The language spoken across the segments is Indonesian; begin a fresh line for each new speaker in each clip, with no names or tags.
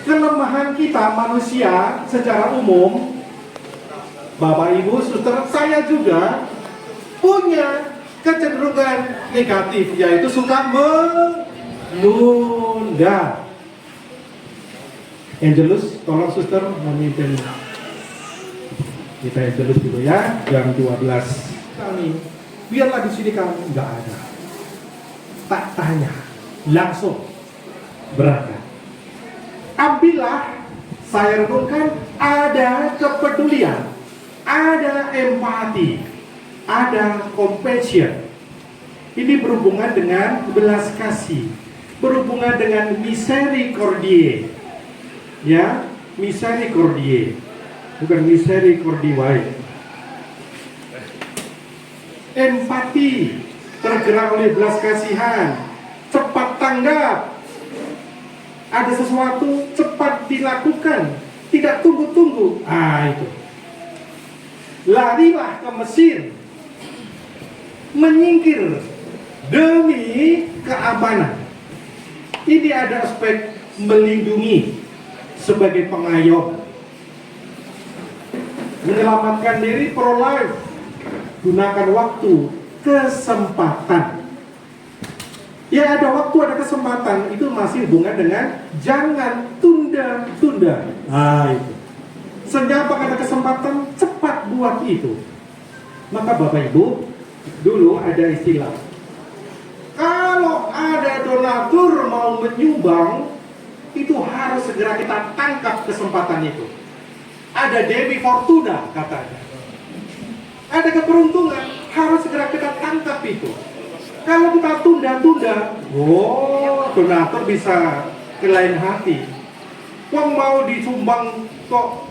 kelemahan kita manusia secara umum, Bapak Ibu, Saudara, saya juga punya kecenderungan negatif, yaitu suka menunda. Angelus, tolong suster memimpin kita Angelus dulu ya, jam 12. Kami, biarlah di sini kamu nggak ada. Tak tanya, langsung berangkat. Ambillah, saya renungkan, ada kepedulian, ada empati, ada compassion. Ini berhubungan dengan belas kasih, berhubungan dengan misericordie, ya, misericordie, bukan misericordiae. Empati, tergerak oleh belas kasihan, cepat tanggap. Ada sesuatu cepat dilakukan, tidak tunggu-tunggu. Itu. Larilah ke Mesir, menyingkir demi keamanan. Ini ada aspek melindungi sebagai pengayom, menyelamatkan diri, pro-life, gunakan waktu, kesempatan. Ya, ada waktu, ada kesempatan, itu masih hubungan dengan jangan tunda-tunda. Itu. Senyapa ada kesempatan, cepat buat itu. Maka Bapak Ibu, dulu ada istilah, kalau ada donatur mau menyumbang, itu harus segera kita tangkap kesempatan itu. Ada Dewi Fortuna katanya, ada keberuntungan, harus segera kita tangkap itu. Kalau kita tunda-tunda, donatur bisa ke lain hati. Uang mau disumbang kok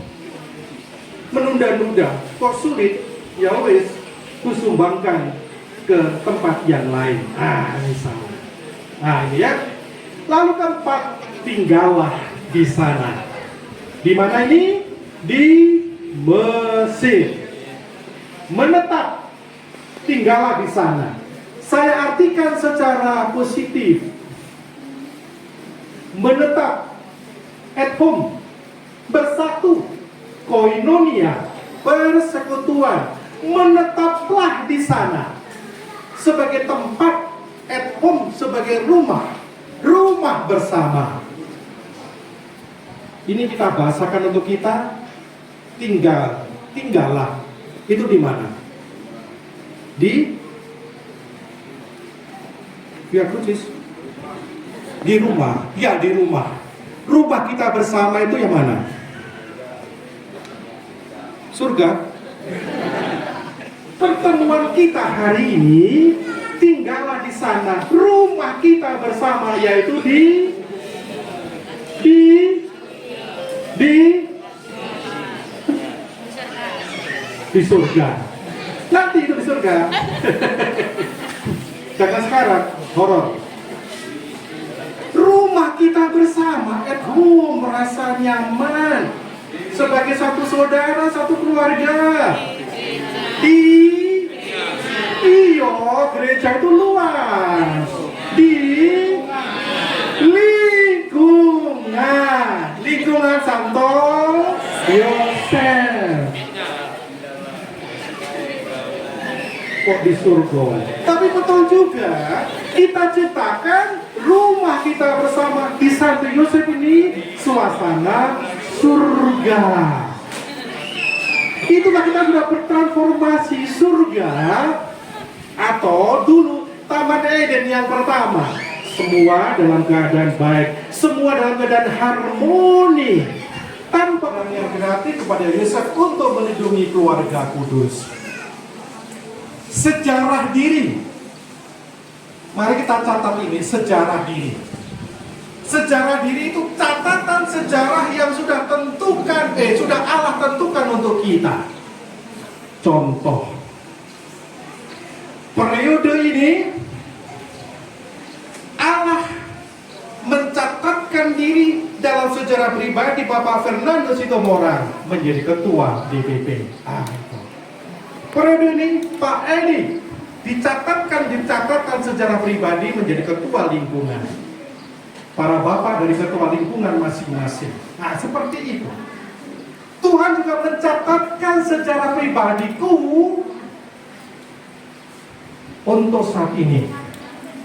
menunda-nunda, kok sulit, ya wis, kusumbangkan ke tempat yang lain. Misalnya. Ini ya. Lalu keempat, tinggallah di sana. Di mana ini? Di Mesir. Menetap, tinggallah di sana. Saya artikan secara positif. Menetap, at home, bersatu, koinonia, persekutuan, menetaplah di sana sebagai tempat, at home, sebagai rumah bersama. Ini kita bahasakan untuk kita, tinggallah. Itu di mana? Di Via Crucis. Di rumah. Ya, di rumah. Rumah kita bersama itu yang mana? Surga. Pertemuan kita hari ini, tinggallah di sana. Rumah kita bersama, yaitu di surga. Nanti itu di surga. Jangan sekarang, horor. Rumah kita bersama, at home, merasa nyaman sebagai satu saudara, satu keluarga. Gereja itu luas. Di lingkungan Santo Yosef. Kok di surga? Tapi betul juga, kita ciptakan rumah kita bersama di Santo Yosef ini suasana surga. Itulah kita sudah bertransformasi surga, atau dulu Taman Eden yang pertama. Semua dalam keadaan baik, semua dalam keadaan harmoni, tanpa yang gratis kepada Yosef untuk melindungi keluarga kudus. Sejarah diri. Mari kita catat ini, sejarah diri. Sejarah diri itu catatan sejarah yang sudah sudah Allah tentukan untuk kita. Contoh, periode ini Allah mencatatkan diri dalam sejarah pribadi Bapak Fernando Sitomorang menjadi ketua DPP. Periode ini Pak Edi dicatatkan di catatan sejarah pribadi menjadi ketua lingkungan. para bapak dari ketua lingkungan masing-masing. Nah, seperti itu. Tuhan juga mencatatkan secara pribadiku untuk saat ini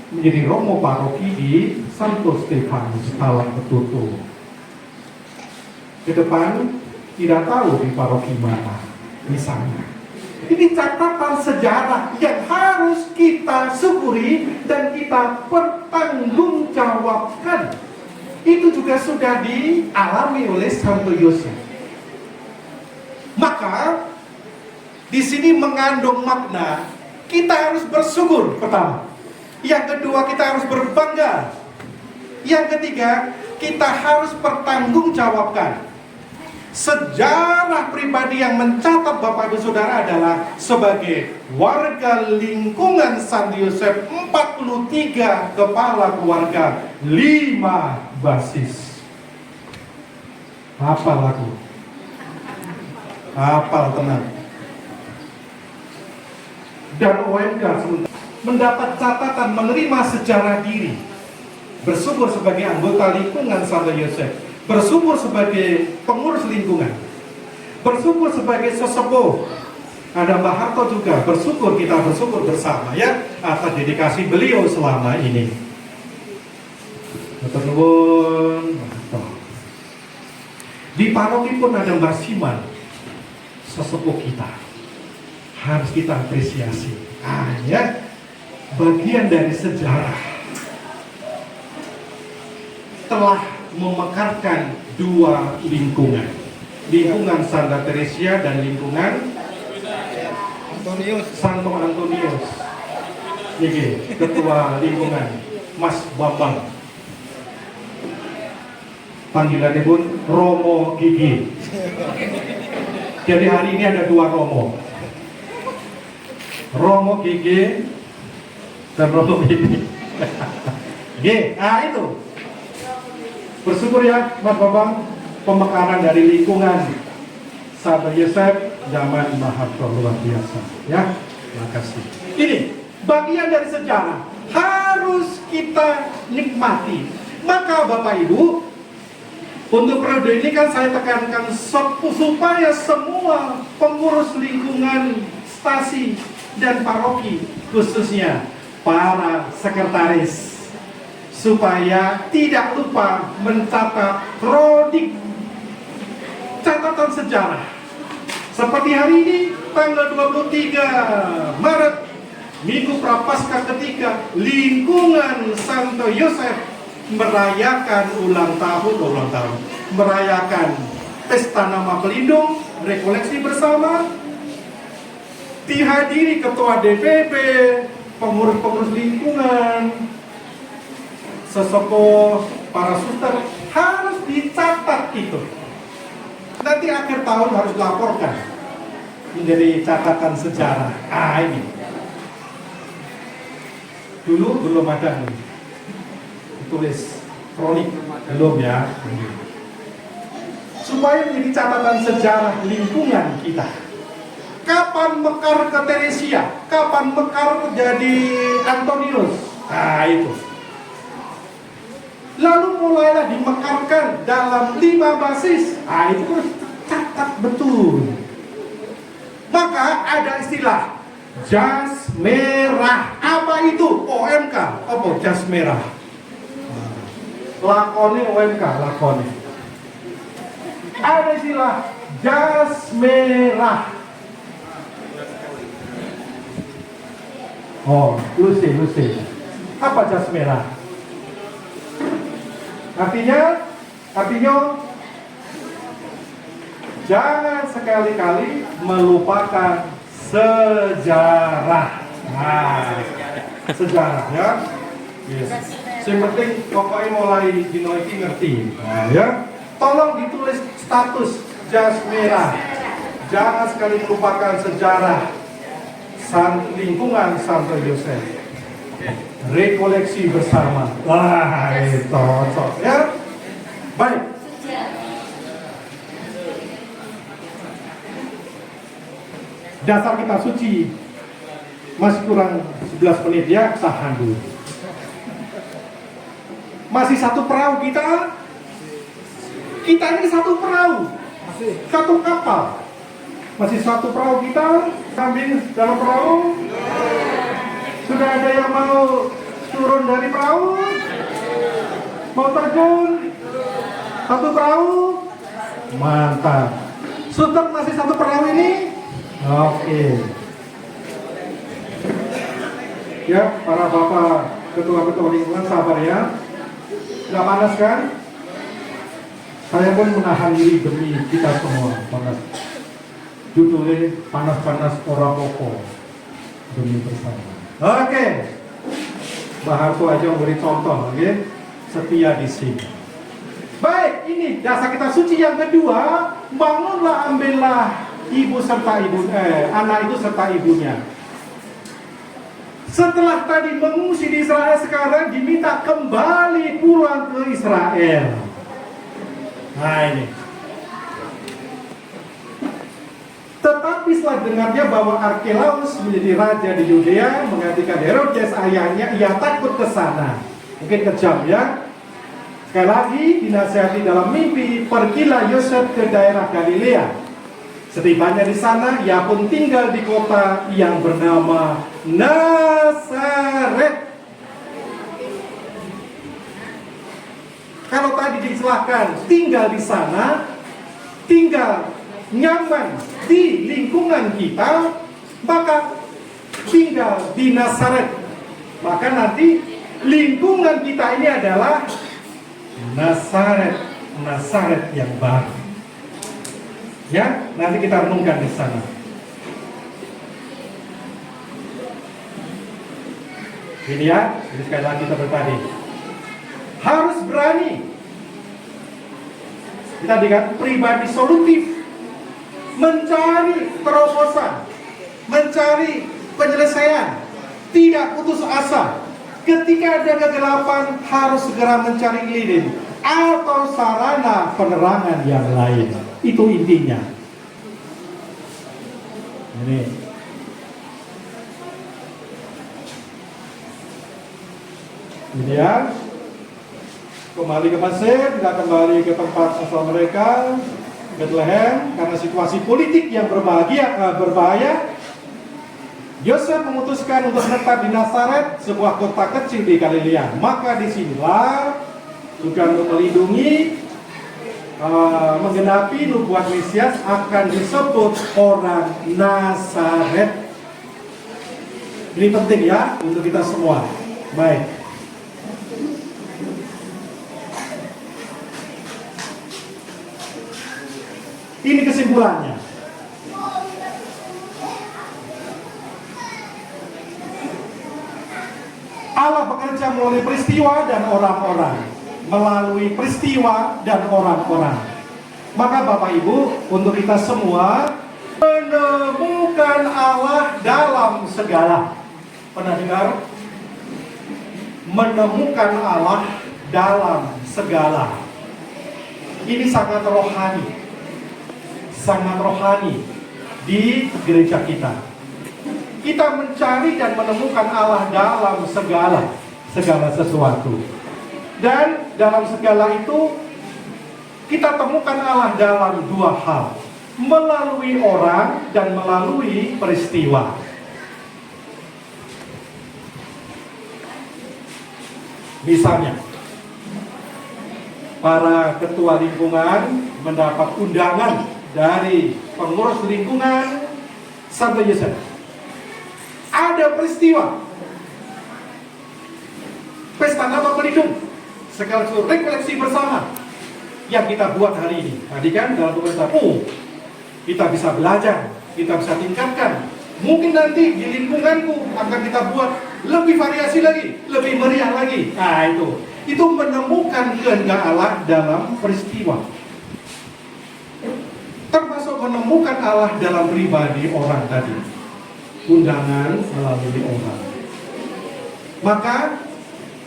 menjadi romo paroki di Santo Stefanus Talang Betutu. Ke depan tidak tahu di paroki mana misalnya. Ini catatan sejarah yang harus kita syukuri dan kita pertanggungjawabkan. Itu juga sudah dialami oleh Santo Yosef. Maka di sini mengandung makna kita harus bersyukur pertama. Yang kedua, kita harus berbangga. Yang ketiga, kita harus pertanggungjawabkan. Sejarah pribadi yang mencatat Bapak Ibu Saudara adalah sebagai warga lingkungan Santo Yosef, 43 kepala keluarga, 5 basis. Hafal aku. Hafal tenang. Dan OMK mendapat catatan menerima sejarah diri, bersyukur sebagai anggota lingkungan Santo Yosef, bersyukur sebagai pengurus lingkungan, bersyukur sebagai sesepuh. Ada Mbak Harto juga bersyukur, kita bersyukur bersama ya atas dedikasi beliau selama ini. Matur nuwun. Di paroki pun ada Mbak Siman, sesepuh kita, harus kita apresiasi. Ya, bagian dari sejarah telah memekarkan 2 lingkungan Santa Teresia dan lingkungan Santo Antonius. Ini ketua lingkungan Mas Bambang, panggilannya pun Romo Gigi. Jadi hari ini ada 2 Romo, Romo Gigi dan Romo Gigi. Itu bersyukur ya Mas Bambang, pemekaran dari lingkungan Santo Yosef zaman Maharto luar biasa ya. Terima kasih. Ini bagian dari sejarah harus kita nikmati. Maka Bapak Ibu, untuk periode ini kan saya tekankan supaya semua pengurus lingkungan stasi dan paroki, khususnya para sekretaris, supaya tidak lupa mencatat kronik, catatan sejarah. Seperti hari ini tanggal 23 Maret, Minggu Prapaskah ketiga, lingkungan Santo Yosef merayakan ulang tahun, merayakan pesta nama pelindung, rekoleksi bersama, dihadiri ketua DPP, pengurus-pengurus lingkungan, sesepuh, para suster, harus dicatat itu. Nanti akhir tahun harus laporkan menjadi catatan sejarah. Ini dulu belum ada nih, tulis kronik belum ya, supaya menjadi catatan sejarah lingkungan kita. Kapan mekar ke Teresia, kapan mekar jadi Antonius, itu. Lalu mulailah dimekarkan dalam 5 basis. Itu catat betul. Maka ada istilah jas merah. Apa itu? OMK. Apa jas merah? Lakoni OMK, lakoni. Ada istilah jas merah. Lucy. Apa jas merah? Artinya jangan sekali-kali melupakan sejarah. Sejarah ya. Yes. Yang penting pokoknya mulai dinoiki ngerti. Ya. Tolong ditulis status jas merah. Jangan sekali melupakan sejarah lingkungan Santo Yosef. Rekoleksi bersama. Itu cocok ya. Baik. Dasar kita suci masih kurang 11 menit ya, tahan dulu. Masih satu perahu kita. Kita ini satu perahu, satu kapal. Masih satu perahu kita. Ambil dalam perahu. Sudah ada yang mau turun dari perahu? Mau terjun? Satu perahu? Mantap. Sudah masih satu perahu ini? Oke. Ya, para bapak ketua-ketua lingkungan sabar ya. Nggak panas kan? Saya pun menahan diri demi kita semua. Panas. Judulnya panas-panas orang pokok demi bersama. Oke. Mbak Harto aja memberi contoh, oke? Setia di sini. Baik, ini dasar kita suci yang kedua. Bangunlah, ambillah ibu serta anak itu serta ibunya. Setelah tadi mengungsi di Israel, sekarang diminta kembali pulang ke Israel. Nah ini. Tetapi setelah dengarnya bahwa Arkelaus menjadi raja di Yudea, menggantikan Herodes ayahnya, ia takut ke sana. Mungkin kejam ya. Sekali lagi dinasihati dalam mimpi, pergilah Yosef ke daerah Galilea. Setibanya di sana, ia pun tinggal di kota yang bernama Nazaret. Kalau tadi diistilahkan tinggal di sana, tinggal nyaman di lingkungan kita, maka tinggal di Nazaret. Maka nanti lingkungan kita ini adalah Nazaret yang baru. Ya, nanti kita renungkan di sana. Ini ya, jadi sekali lagi kita tadi harus berani. Kita dengan pribadi solutif, mencari terobosan, mencari penyelesaian, tidak putus asa. Ketika ada kegelapan, harus segera mencari lilin atau sarana penerangan yang lain. Itu intinya. Ini. Ini ya. Kembali ke Mesir, tidak kembali ke tempat asal mereka, Bethlehem, karena situasi politik yang berbahaya. Yosef memutuskan untuk menetap di Nazaret, sebuah kota kecil di Galilea. Maka disinilah juga untuk melindungi, menggenapi nubuat Mesias akan disebut orang Nazaret. Ini penting ya untuk kita semua. Baik. Ini kesimpulannya. Allah bekerja melalui peristiwa dan orang-orang. Melalui peristiwa dan orang-orang. Maka Bapak Ibu, untuk kita semua menemukan Allah dalam segala. Pernah dengar? Menemukan Allah dalam segala. Ini sangat rohani. Sangat rohani di gereja kita. Kita mencari dan menemukan Allah dalam segala sesuatu. Dan dalam segala itu kita temukan Allah dalam dua hal, melalui orang dan melalui peristiwa. Misalnya, para ketua lingkungan mendapat undangan dari pengurus lingkungan Santo Yosef. Ada peristiwa pesta Natal pelindung sekaligus refleksi bersama yang kita buat hari ini. Tadi kan dalam pemerintahan, kita bisa belajar, kita bisa tingkatkan. Mungkin nanti di lingkunganku akan kita buat lebih variasi lagi, lebih meriah lagi. Nah itu menemukan kehendak Allah dalam peristiwa. Termasuk menemukan Allah dalam pribadi orang tadi. Undangan melalui orang. Maka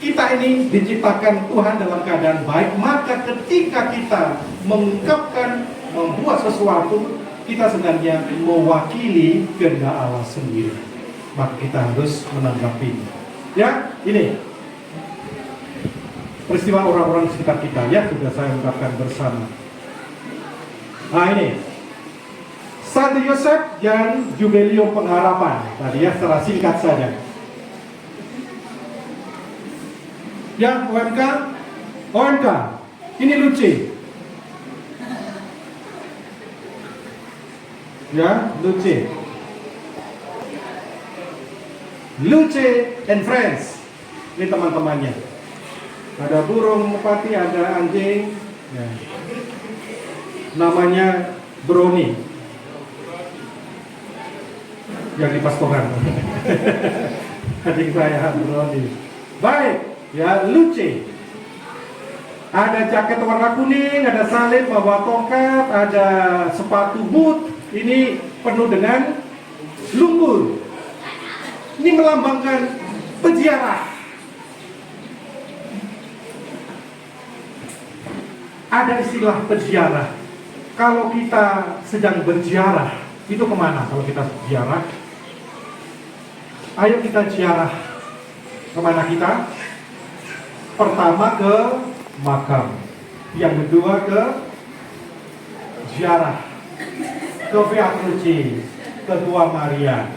kita ini diciptakan Tuhan dalam keadaan baik. Maka ketika kita mengungkapkan, membuat sesuatu, kita sebenarnya mewakili kehendak Allah sendiri. Maka kita harus menanggapinya. Ya, ini peristiwa orang-orang di sekitar kita ya, sudah saya ungkapkan bersama. Nah ini Santo Yosef dan Jubileum Pengharapan tadi ya, secara singkat saja. Ya, OMK, ini Luce. Ya, Luce and Friends. Ini teman-temannya. Ada burung merpati, ada anjing. Ya. Namanya Brownie. Yang di pastoran. Adik saya Brownie. Baik, ya Luce. Ada jaket warna kuning, ada salib, bawa tongkat, ada sepatu boot. Ini penuh dengan lumpur. Ini melambangkan peziarah. Ada istilah peziarah. Kalau kita sedang berziarah, itu kemana kalau kita ziarah? Ayo kita ziarah. Kemana kita? Pertama ke makam. Yang kedua ke ziarah, ke Via Crucis, ke Tua Maria,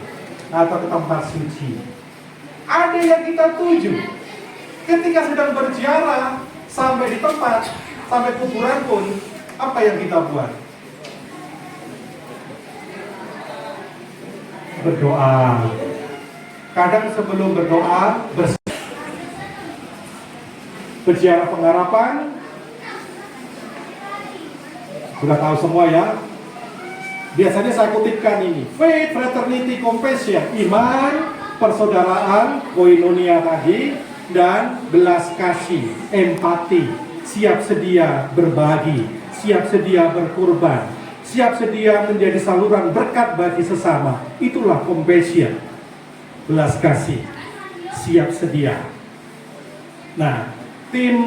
atau ke tempat suci. Ada yang kita tuju. Ketika sedang berziarah, sampai di tempat, sampai kuburan pun, apa yang kita buat? Berdoa. Kadang sebelum berdoa, berziarah pengharapan. Sudah tahu semua ya. Biasanya saya kutipkan ini. Faith, fraternity, compassion. Iman, persaudaraan, koinonia tadi, dan belas kasih, empati, siap sedia berbagi, siap sedia berkorban, siap sedia menjadi saluran berkat bagi sesama. Itulah compassion, belas kasih, siap sedia. Nah, tim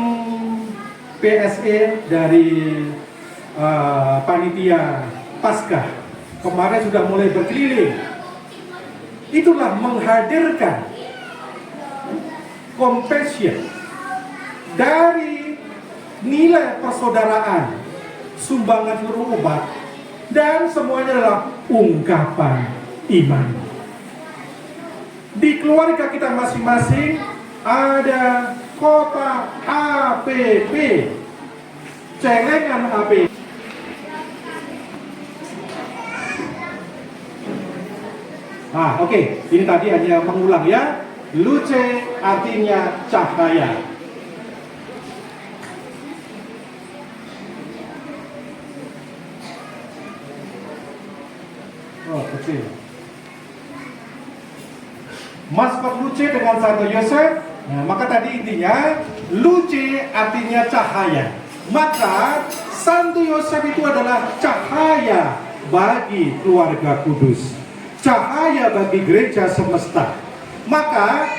PSE dari panitia Paskah kemarin sudah mulai berkeliling. Itulah menghadirkan compassion dari nilai persaudaraan, sumbangan seluruh umat, dan semuanya adalah ungkapan iman. Di keluarga kita masing-masing ada kota APP, celengan APP. Oke. Ini tadi hanya mengulang ya. Luce artinya cahaya. Oh, kecil. Maskot Luce dengan Santo Yosef. Nah, maka tadi intinya Luce artinya cahaya. Maka Santo Yosef itu adalah cahaya bagi keluarga kudus, cahaya bagi gereja semesta. Maka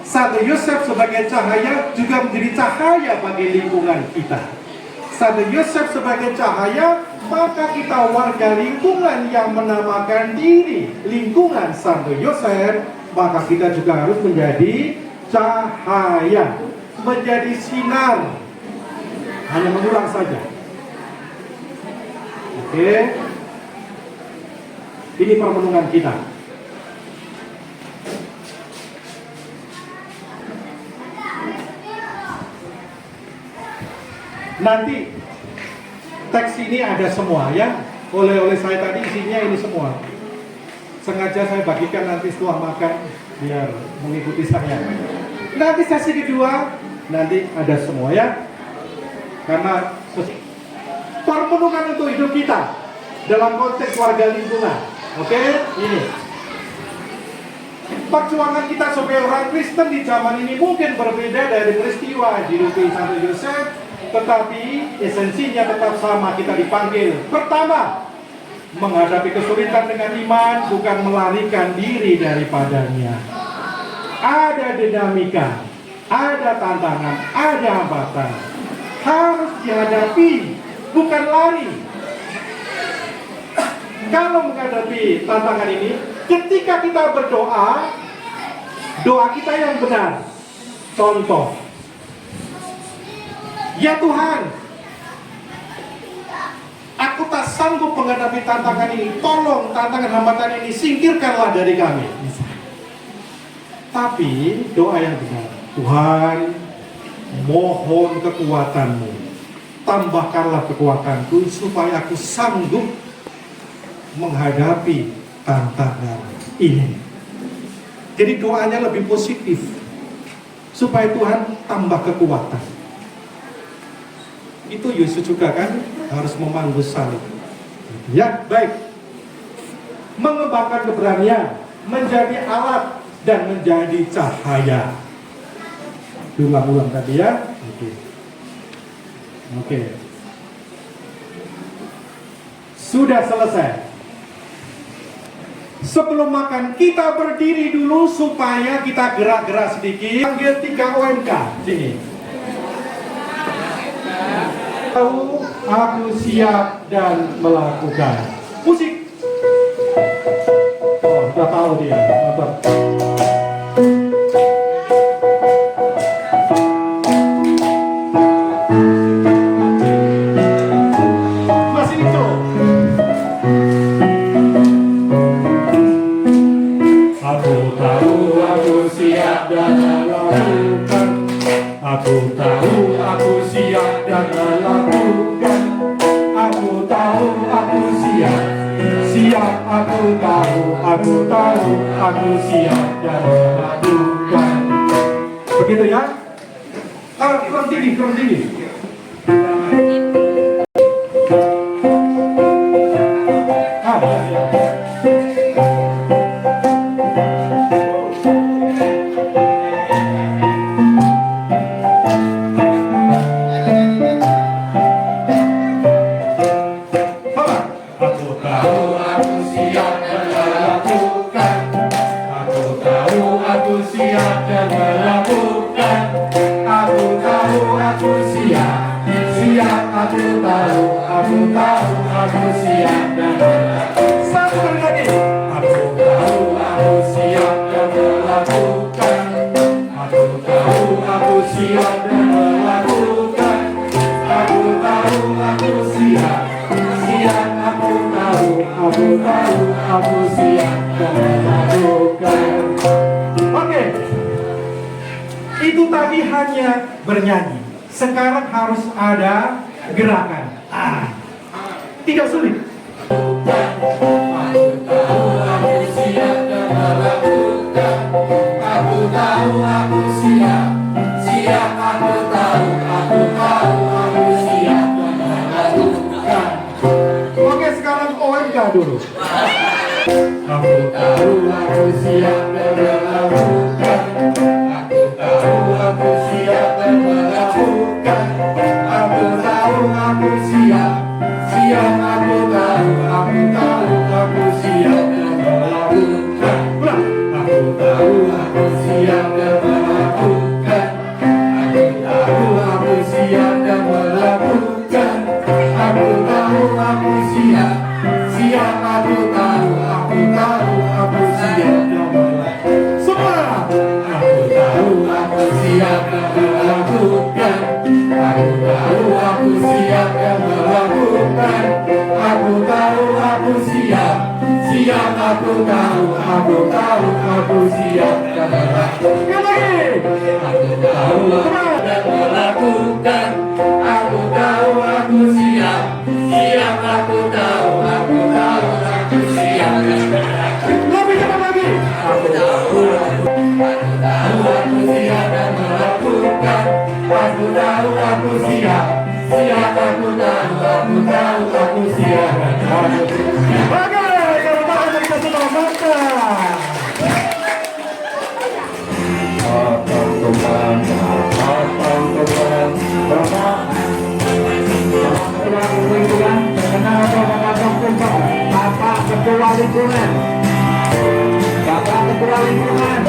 Santo Yosef sebagai cahaya juga menjadi cahaya bagi lingkungan kita. Santo Yosef sebagai cahaya, maka kita warga lingkungan yang menamakan diri lingkungan Santo Yosef, maka kita juga harus menjadi cahaya, menjadi sinar. Hanya mengulang saja. Oke. Ini permenungan kita. Nanti teks ini ada semua ya. Oleh-oleh saya tadi isinya ini semua. Sengaja saya bagikan nanti setelah makan biar mengikuti saya. Nanti sesi kedua nanti ada semua ya. Karena permenungan untuk hidup kita dalam konteks warga lingkungan. Oke, ini perjuangan kita sebagai orang Kristen di zaman ini mungkin berbeda dari peristiwa di hidup Santo Yosef, tetapi esensinya tetap sama. Kita dipanggil pertama menghadapi kesulitan dengan iman, bukan melarikan diri daripadanya. Ada dinamika, ada tantangan, ada hambatan, harus dihadapi, bukan lari. Kalau menghadapi tantangan ini, ketika kita berdoa, doa kita yang benar. Contoh, Ya Tuhan, aku tak sanggup menghadapi tantangan ini. Tolong tantangan hambatan ini singkirkanlah dari kami. Tapi doa yang benar, Tuhan, mohon kekuatan-Mu. Tambahkanlah kekuatanku supaya aku sanggup menghadapi tantangan ini. Jadi doanya lebih positif, supaya Tuhan tambah kekuatan. Itu Yesus juga kan harus memanggul salib. Ya, baik. Mengembangkan keberanian, menjadi alat dan menjadi cahaya. Diulang-ulang tadi ya. Oke. Sudah selesai. Sebelum makan kita berdiri dulu supaya kita gerak-gerak sedikit. Panggil 3 OMK sini. Tahu, aku siap dan melakukan. Musik. Oh, udah tahu dia. Masih itu. Aku tahu, aku siap dan melakukan. Aku tahu, aku siap dan melakukan. Aku tahu, aku siap. Siap, aku tahu, aku tahu, aku siap dan melakukan. Begitu ya? Kurang tinggi, kurang tinggi. Itu tadi hanya bernyanyi. Sekarang harus ada gerakan. Tidak sulit. Aku tahu aku siap dan melakukan. Aku tahu aku siap. Siap aku tahu. Aku tahu aku siap dan melakukan. Oke, sekarang OMK dulu. Aku tahu aku siap dan melakukan. Aku tahu aku siap dan melakukan. Aku tahu aku siap. Siap aku tahu, aku tahu aku siap dan melakukan. Aku tahu aku siap dan melakukan. Aku tahu aku siap dan melakukan. Aku tahu aku siap. Siap aku tahu, aku tahu aku siap dan melakukan. Semua. Aku tahu aku siap dan melakukan. Aku tahu aku siap dan melakukan. Aku tahu aku siap. Siap aku tahu. Aku tahu aku siap dan melakukan. Aku tahu dan melakukan. Aku tahu aku siap. Siap aku tahu. Aku tahu aku siap dan melakukan. Lebih cepat lagi. Aku tahu aku siap dan melakukan. Aku tahu aku siap. Siap aku tahu. Aku tahu aku siap dan melakukan. Oke, kalau tangan kita semua mantap. Potong tumpang, potong tumpang, potong. Bapak Ketua Lingkungan. Bapak Ketua Lingkungan.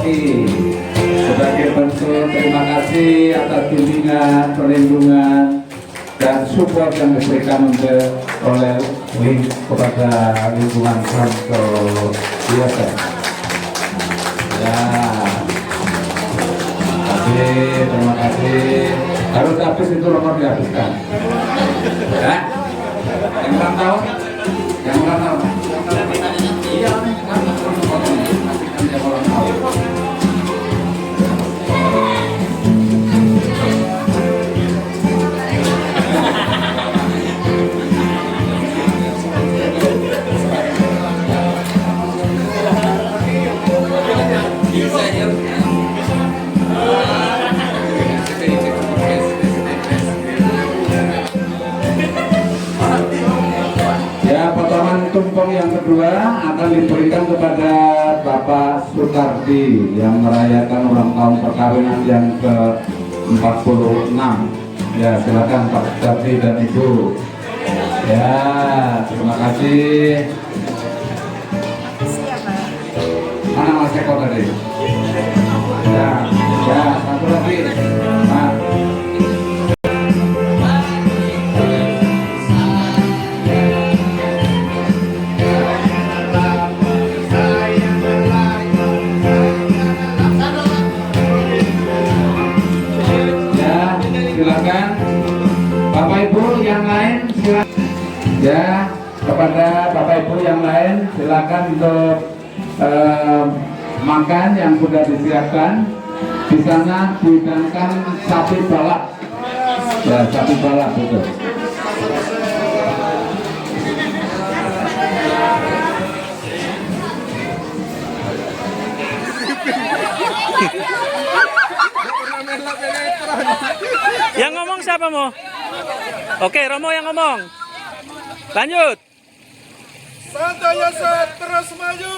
RRI sebagai bentuk terima kasih atas bimbingan, perlindungan, dan support yang diberikan oleh kepada lingkungan Santo Biasa. Ya, terima kasih. Harus habis itu nomor dihabiskan. Ya, yang ulang tahun, yang ulang tahun. Iya, tumpeng yang kedua akan diberikan kepada Bapak Sutardi yang merayakan ulang tahun perkawinan yang ke-46. Ya, silakan Pak Sutardi dan Ibu. Ya, terima kasih. Mana Mas Eko tadi? Ya, ya, satu lagi. Nah. Silakan Bapak Ibu yang lain, silakan. Ya, kepada Bapak Ibu yang lain silakan untuk makan yang sudah disiapkan. Di sana dihidangkan sapi balap. Ya, sapi balap betul.
Yang ngomong siapa mo? Oke, Romo yang ngomong. Lanjut.
Santo Yosef terus maju.